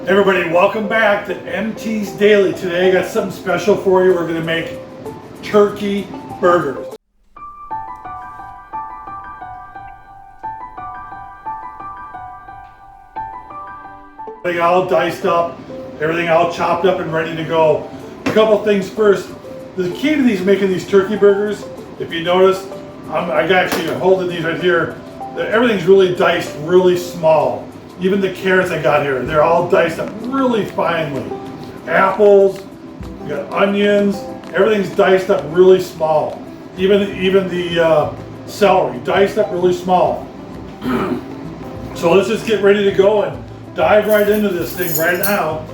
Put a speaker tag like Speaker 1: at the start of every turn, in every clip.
Speaker 1: Everybody, welcome back to MT's Daily. Today I got something special for you. We're going to make turkey burgers. Everything all diced up, everything all chopped up and ready to go. A couple things first. The key to making these turkey burgers, if you notice, I got actually holding these right here. Everything's really diced really small. Even the carrots I got here, they're all diced up really finely. Apples, you got onions, everything's diced up really small. Even the celery, diced up really small. So let's just get ready to go and dive right into this thing right now.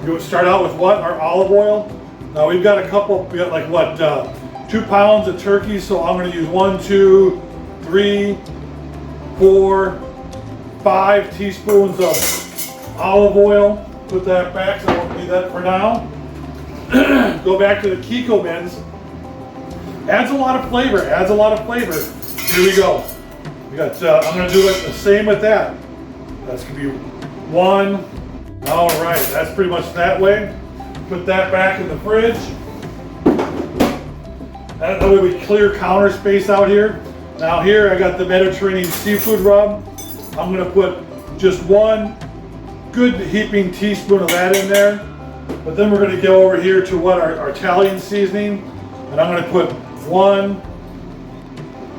Speaker 1: We'll start out with what? Our olive oil. Now we got like what, 2 pounds of turkey, so I'm gonna use 1, 2, 3, 4, 5 teaspoons of olive oil. Put that back, so I won't need that for now. Go back to the Kiko bins. Adds a lot of flavor, Here we go. We got, I'm gonna do it the same with that. That's gonna be 1. All right, that's pretty much that way. Put that back in the fridge. That way we clear counter space out here. Now here I got the Mediterranean seafood rub. I'm gonna put just 1 good heaping teaspoon of that in there. But then we're gonna go over here to what our Italian seasoning. And I'm gonna put 1,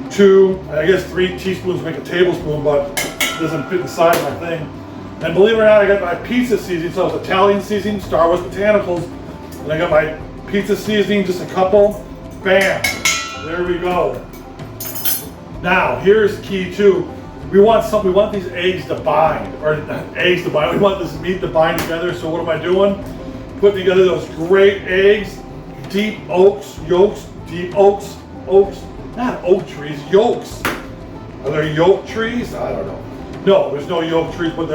Speaker 1: 2, I guess 3 teaspoons make a tablespoon, but it doesn't fit inside my thing. And believe it or not, I got my pizza seasoning. So it's Italian seasoning, Star Wars Botanicals. And I got my pizza seasoning, just a couple. Bam, there we go. Now, here's key too. We want these eggs to bind, We want this meat to bind together. So what am I doing? Putting together those great eggs, deep oaks, not oak trees, yolks. Are there yolk trees? I don't know. No, there's no yolk trees, but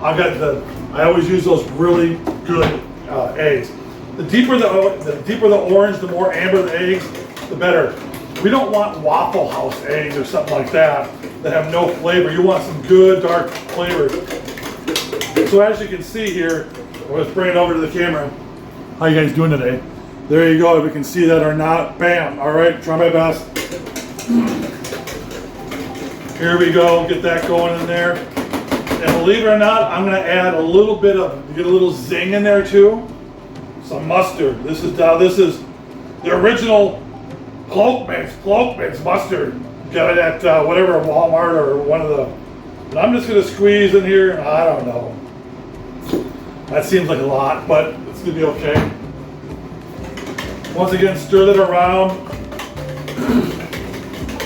Speaker 1: I always use those really good eggs. The deeper the orange, the more amber the eggs, the better. We don't want Waffle House eggs or something like that have no flavor. You want some good dark flavor. So as you can see here, let's bring it over to the camera. How you guys doing today? There you go. If we can see that or not, bam. All right, try my best. Here we go. Get that going in there. And believe it or not, I'm going to add a little bit get a little zing in there too. Some mustard. This is the original Cloakman's mustard. Got it at whatever, Walmart or one of the. And I'm just going to squeeze in here. I don't know. That seems like a lot, but it's going to be okay. Once again, stir that around.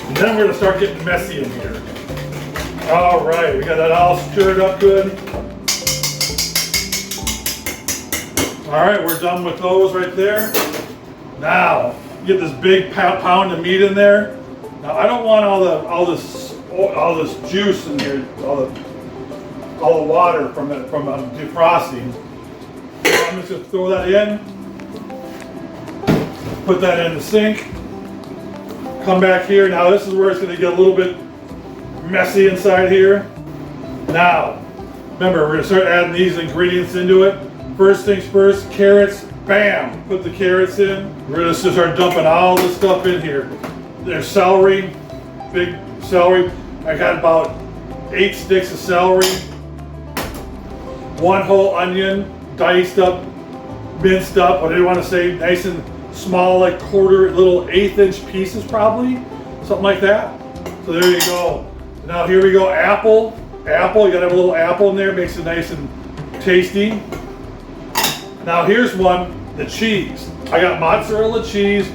Speaker 1: And then we're going to start getting messy in here. All right, we got that all stirred up good. All right, we're done with those right there. Now, get this big pound of meat in there. Now, I don't want all this juice in here, all the water from defrosting. So I'm just gonna throw that in. Put that in the sink. Come back here. Now, this is where it's gonna get a little bit messy inside here. Now, remember, we're gonna start adding these ingredients into it. First things first, carrots, bam, put the carrots in. We're gonna start dumping all this stuff in here. There's celery, big celery. I got about 8 sticks of celery. 1 whole onion, diced up, minced up, whatever you wanna say, nice and small, like little 1/8-inch pieces probably, something like that. So there you go. Now here we go, apple. You gotta have a little apple in there, makes it nice and tasty. Now here's the cheese. I got mozzarella cheese.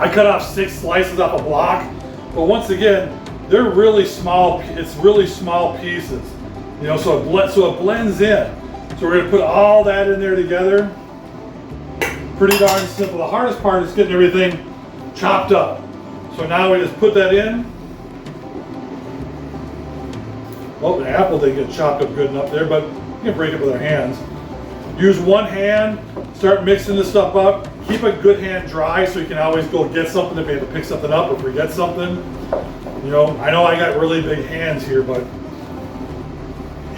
Speaker 1: I cut off 6 slices off a block, but once again, they're really small. It's really small pieces, so it blends in. So we're gonna put all that in there together. Pretty darn simple. The hardest part is getting everything chopped up. So now we just put that in. Well, the apple didn't get chopped up good enough there, but you can break it with our hands. Use 1 hand, start mixing this stuff up. Keep a good hand dry so you can always go get something if you have to pick something up or forget something. I know I got really big hands here, but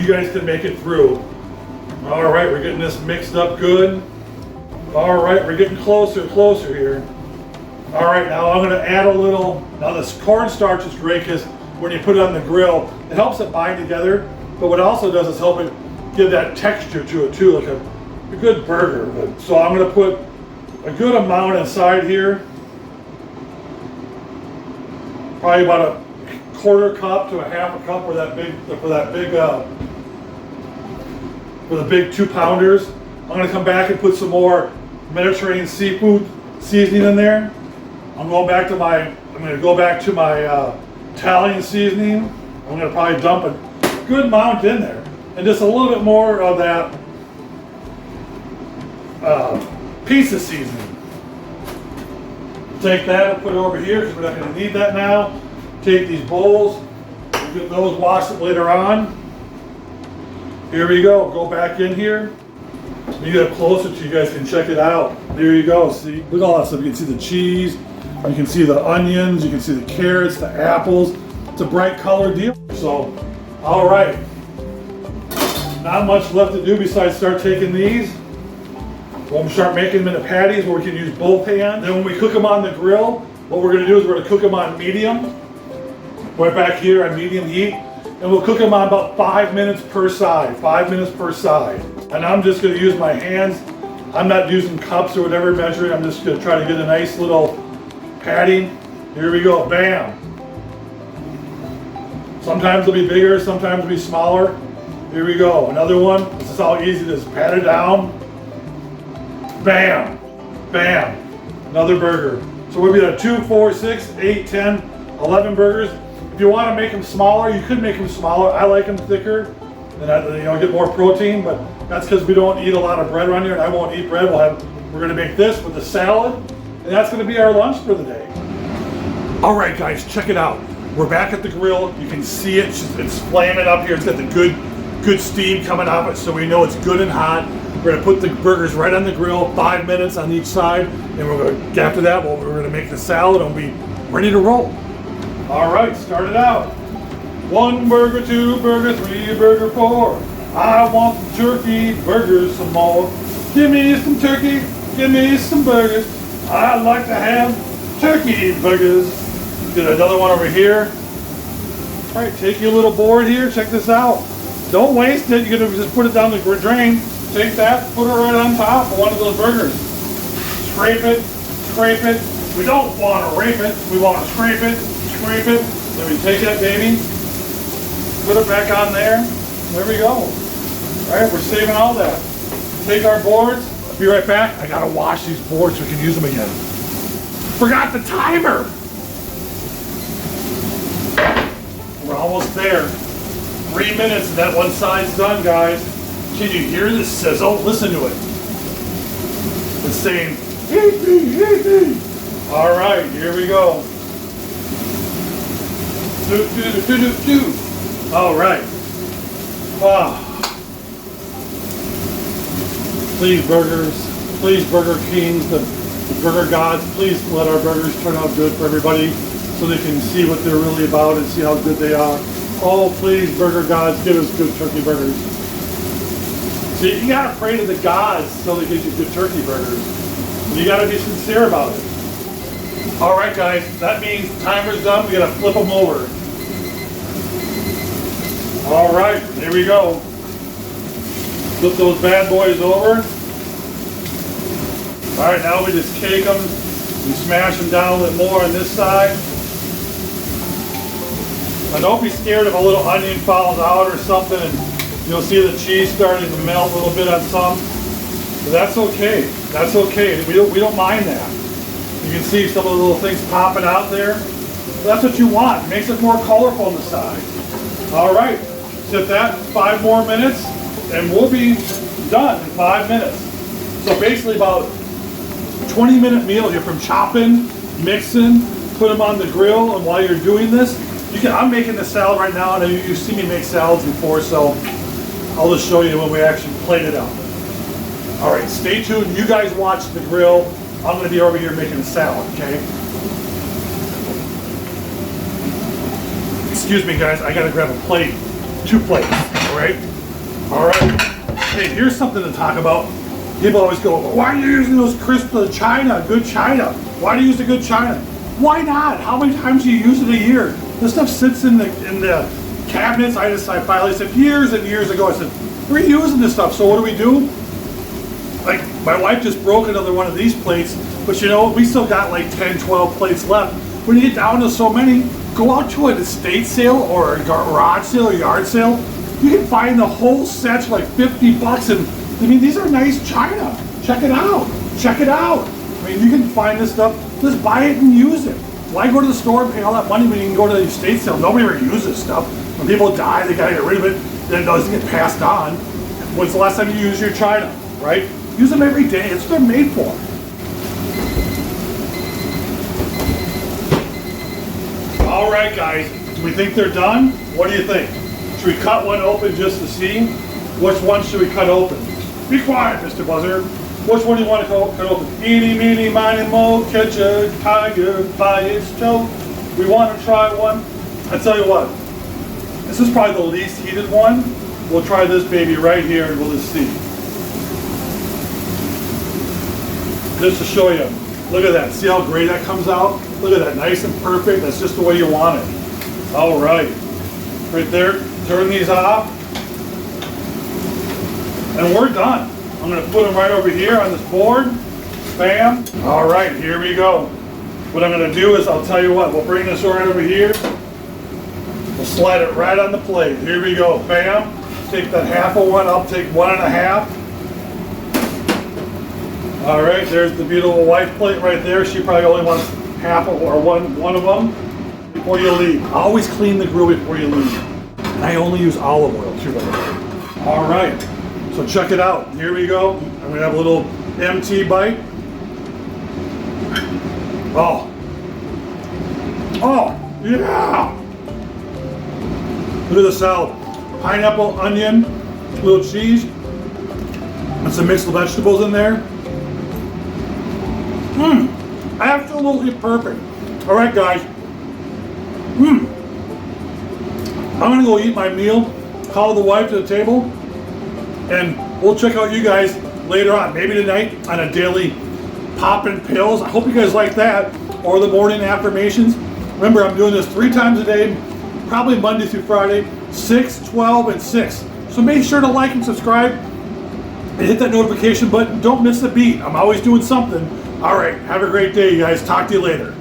Speaker 1: you guys can make it through. All right, we're getting this mixed up good. All right, we're getting closer here. All right, now I'm gonna add a little, now this cornstarch is great because when you put it on the grill, it helps it bind together, but what it also does is help it give that texture to it too, like a good burger. So I'm gonna put a good amount inside here. Probably about a quarter cup to a half a cup for the big 2 pounders. I'm gonna come back and put some more Mediterranean seafood seasoning in there. I'm gonna go back to my Italian seasoning. I'm gonna probably dump a good amount in there, and just a little bit more of that pizza seasoning. Take that and put it over here because we're not gonna need that now. Take these bowls, we'll get those washed later on. Here we go, go back in here. Let me get up closer so you guys can check it out. There you go, see, look at all that stuff. You can see the cheese, you can see the onions, you can see the carrots, the apples. It's a bright color deal. So, all right. Not much left to do besides start taking these. We'll start making them into patties where we can use both hands. Then when we cook them on the grill, what we're gonna do is we're gonna cook them on medium. Right back here on medium heat. And we'll cook them on about 5 minutes per side, 5 minutes per side. And I'm just gonna use my hands. I'm not using cups or whatever measuring. I'm just gonna try to get a nice little patty. Here we go, bam. Sometimes it'll be bigger, sometimes it'll be smaller. Here we go, another one. This is how easy it is, pat it down. Bam, bam, another burger. So we'll be at 2, 4, 6, 8, 10, 11 burgers. If you want to make them smaller, you could make them smaller. I like them thicker, and get more protein. But that's because we don't eat a lot of bread around here, and I won't eat bread. We're going to make this with a salad, and that's going to be our lunch for the day. All right, guys, check it out. We're back at the grill. You can see it; it's flaming up here. It's got the good steam coming off it, so we know it's good and hot. We're gonna put the burgers right on the grill, 5 minutes on each side, and after that, we're gonna make the salad and we'll be ready to roll. All right, start it out. 1 burger, 2 burger, 3 burger, 4. I want the turkey burgers some more. Give me some turkey, give me some burgers. I'd like to have turkey burgers. Get another one over here. All right, take your little board here, check this out. Don't waste it, you're gonna just put it down the drain. Take that, put it right on top of one of those burgers. Scrape it, scrape it. We don't want to rape it, we want to scrape it, scrape it. Then we take that baby, put it back on there. There we go. All right, we're saving all that. Take our boards, I'll be right back. I gotta wash these boards so we can use them again. Forgot the timer. We're almost there. 3 minutes and that one side's done, guys. Can you hear the sizzle? Listen to it. It's saying, eat me, eat me. All right, here we go. Do, do, do, do, do. All right. Ah. Please, burgers. Please, Burger Kings, the burger gods, please let our burgers turn out good for everybody so they can see what they're really about and see how good they are. Oh, please, burger gods, give us good turkey burgers. See, you gotta pray to the gods so they give you good turkey burgers. You gotta be sincere about it. All right, guys, that means timer's done. We gotta flip them over. All right, here we go. Flip those bad boys over. All right, now we just cake them. We smash them down a little more on this side. Now don't be scared if a little onion falls out or something and you'll see the cheese starting to melt a little bit on some. But that's okay. That's okay. We don't mind that. You can see some of the little things popping out there. That's what you want. It makes it more colorful on the side. All right. Sit that 5 more minutes and we'll be done in 5 minutes. So basically about 20-minute meal here from chopping, mixing, put them on the grill, and while you're doing this, I'm making the salad right now, and you've seen me make salads before, so I'll just show you when we actually plate it out. All right, stay tuned. You guys watch the grill. I'm going to be over here making the salad, okay? Excuse me, guys. I got to grab a plate. 2 plates, all right? All right. Hey, here's something to talk about. People always go, why are you using those crisp China, good China? Why do you use the good China? Why not? How many times do you use it a year? This stuff sits in the cabinets. I finally said years and years ago, I said, we're using this stuff, so what do we do? Like, my wife just broke another one of these plates, but you know, we still got like 10, 12 plates left. When you get down to so many, go out to an estate sale or a garage sale or yard sale. You can find the whole set for like 50 bucks, and I mean, these are nice china. Check it out. Check it out. I mean, you can find this stuff, just buy it and use it. Why go to the store and pay all that money when you can go to the estate sale? Nobody ever uses this stuff. When people die, they gotta get rid of it, then it doesn't get passed on. When's the last time you used your china, right? Use them every day, it's what they're made for. All right, guys, do we think they're done? What do you think? Should we cut one open just to see? Which one should we cut open? Be quiet, Mr. Buzzer. Which one do you want to cut open? Eeny, meeny, miny, moe, catch a tiger by its toe. We want to try one. I tell you what, this is probably the least heated one. We'll try this baby right here and we'll just see. Just to show you, look at that. See how gray that comes out? Look at that, nice and perfect. That's just the way you want it. All right, right there. Turn these off, and we're done. I'm gonna put them right over here on this board. Bam. All right, here we go. What I'm gonna do is, I'll tell you what, we'll bring this right over here. We'll slide it right on the plate. Here we go, bam. Take that half of one, I'll take 1.5. All right, there's the beautiful wife plate right there. She probably only wants half of, or one of them. Before you leave, always clean the grill before you leave. And I only use olive oil too, by the way. All right, so check it out. Here we go. I'm gonna have a little MT bite. Oh, yeah. Look at the salad. Pineapple, onion, little cheese, and some mixed vegetables in there. Absolutely perfect. All right, guys. I'm gonna go eat my meal, call the wife to the table, and we'll check out you guys later on, maybe tonight on a daily poppin' pills. I hope you guys like that, or the morning affirmations. Remember, I'm doing this 3 times a day, probably Monday through Friday, 6, 12, and 6. So make sure to like and subscribe and hit that notification button. Don't miss a beat. I'm always doing something. All right, have a great day, you guys. Talk to you later.